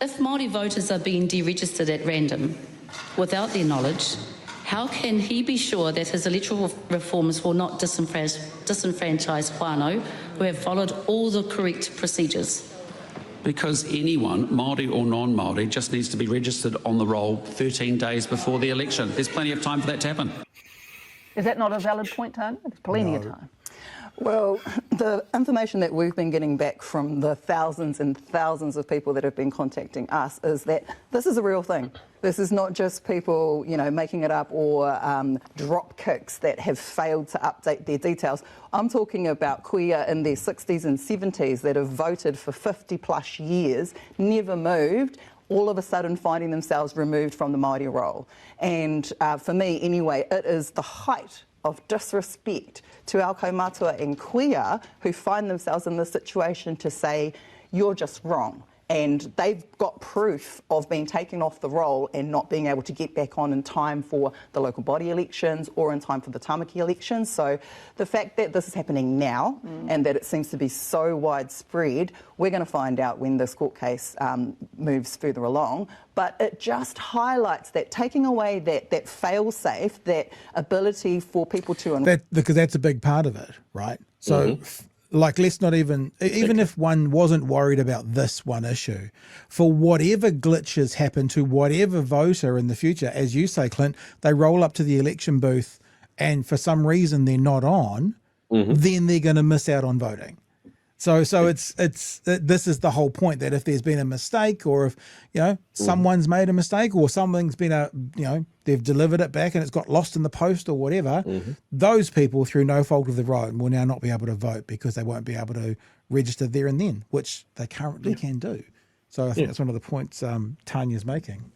If Māori voters are being deregistered at random without their knowledge, how can he be sure that his electoral reforms will not disenfranchise whānau who have followed all the correct procedures? Because anyone, Māori or non-Māori, just needs to be registered on the roll 13 days before the election. There's plenty of time for that to happen. Is that not a valid point, Tony? There's plenty of time. Well, the information that we've been getting back from the thousands and thousands of people that have been contacting us is that this is a real thing. This is not just people, making it up or drop kicks that have failed to update their details. I'm talking about kuia in their 60s and 70s that have voted for 50 plus years, never moved, all of a sudden finding themselves removed from the Māori roll. And for me, anyway, it is the height of disrespect to our kaumātua and kuia who find themselves in this situation to say, you're just wrong. And they've got proof of being taken off the roll and not being able to get back on in time for the local body elections or in time for the tamaki elections. So the fact that this is happening now and that it seems to be so widespread, we're going to find out when this court case moves further along. But it just highlights that taking away that fail-safe, that ability for people to... Because that's a big part of it, right? So... let's not even if one wasn't worried about this one issue, for whatever glitches happen to whatever voter in the future, as you say, Clint, they roll up to the election booth and for some reason they're not on, then they're going to miss out on voting. So it's this is the whole point, that if there's been a mistake or if, someone's made a mistake or something's been they've delivered it back and it's got lost in the post or whatever, those people through no fault of their own will now not be able to vote because they won't be able to register there and then, which they currently can do. So I think that's one of the points Tanya's making.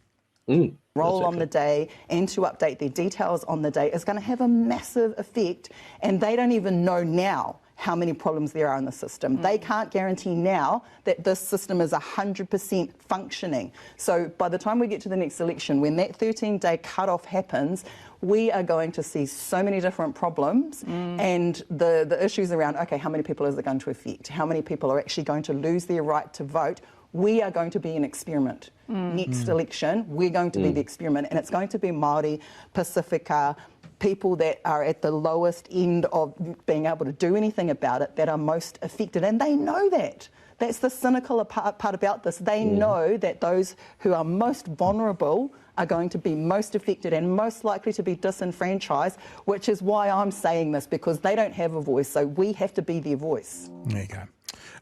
Roll on the day and to update their details on the day is going to have a massive effect, and they don't even know now how many problems there are in the system. They can't guarantee now that this system is 100% functioning. So by the time we get to the next election, when that 13-day cut-off happens, we are going to see so many different problems and the issues around, okay, how many people is it going to affect? How many people are actually going to lose their right to vote? We are going to be an experiment. Next election, we're going to be the experiment, and it's going to be Māori, Pacifica, people that are at the lowest end of being able to do anything about it that are most affected, and they know that. That's the cynical part about this. They know that those who are most vulnerable are going to be most affected and most likely to be disenfranchised, which is why I'm saying this, because they don't have a voice, so we have to be their voice. There you go.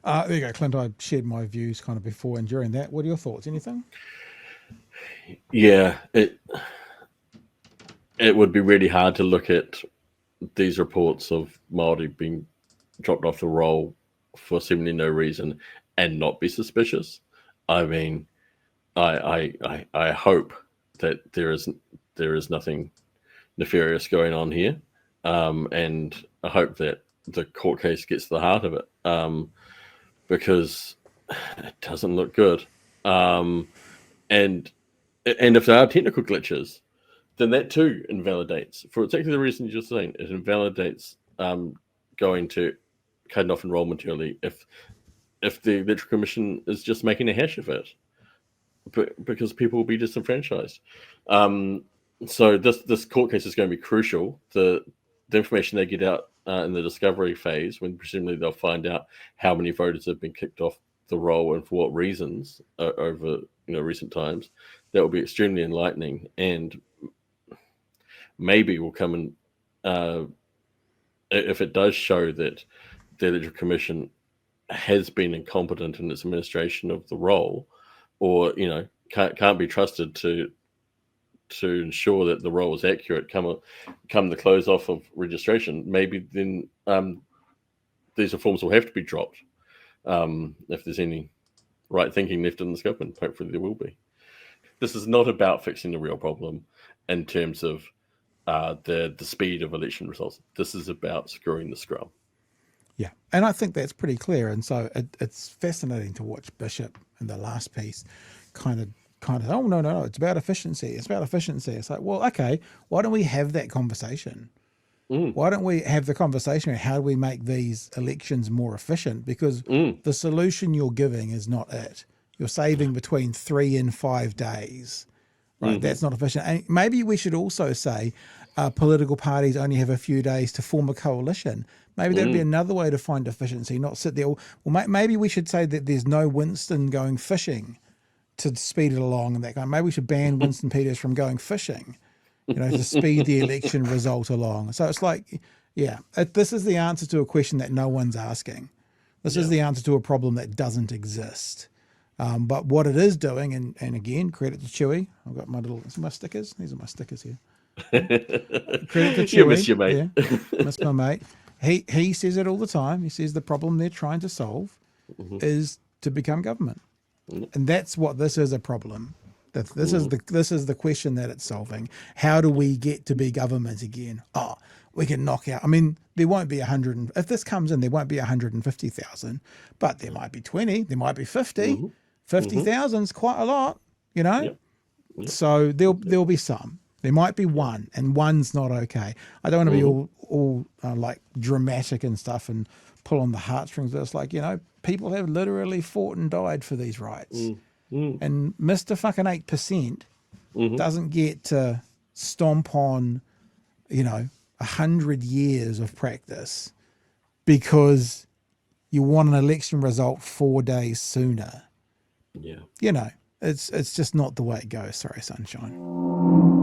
There you go, Clint. I shared my views kind of before and during that. What are your thoughts? Anything? Yeah, it would be really hard to look at these reports of Māori being dropped off the roll for seemingly no reason and not be suspicious. I mean, I hope that there is nothing nefarious going on here, and I hope that the court case gets to the heart of it, because it doesn't look good. And if there are technical glitches, then that too invalidates, for exactly the reason you're just saying, it invalidates going to cut off enrollment early if the Electoral Commission is just making a hash of it, because people will be disenfranchised. So this court case is going to be crucial. The information they get out in the discovery phase, when presumably they'll find out how many voters have been kicked off the roll and for what reasons over recent times, that will be extremely enlightening, and maybe will come and if it does show that the Electoral Commission has been incompetent in its administration of the role, or can't be trusted to ensure that the role is accurate come the close off of registration, maybe then these reforms will have to be dropped, if there's any right thinking left in the government. Hopefully there will be. This is not about fixing the real problem in terms of the speed of election results. This is about screwing the scrum. Yeah, and I think that's pretty clear. And so it's fascinating to watch Bishop in the last piece kind of, oh, no, it's about efficiency. It's about efficiency. It's like, well, okay, why don't we have that conversation? Why don't we have the conversation? How do we make these elections more efficient? Because the solution you're giving is not it. You're saving between 3 and 5 days, right? That's not efficient. And maybe we should also say political parties only have a few days to form a coalition. Maybe that'd be another way to find efficiency, not sit there. Well, maybe we should say that there's no Winston going fishing to speed it along and that kind. Maybe we should ban Winston Peters from going fishing, to speed the election result along. So it's like, this is the answer to a question that no one's asking. This is the answer to a problem that doesn't exist. But what it is doing, and again, credit to Chewie. I've got my stickers. These are my stickers here. Credit to Chewie. You miss your mate. Yeah, miss my mate. He says it all the time. He says the problem they're trying to solve is to become government. And that's what this is, a problem. This is the question that it's solving. How do we get to be government again? Oh, we can knock out. I mean, there won't be 100. If this comes in, there won't be 150,000, but there might be 20. There might be 50. 50,000 is quite a lot, Yep. So there'll be some. There might be one, and one's not okay. I don't want to be all like dramatic and stuff and pull on the heartstrings, but it's like, people have literally fought and died for these rights. And Mr. fucking 8% doesn't get to stomp on, 100 years of practice because you want an election result 4 days sooner. Yeah. It's just not the way it goes. Sorry, sunshine.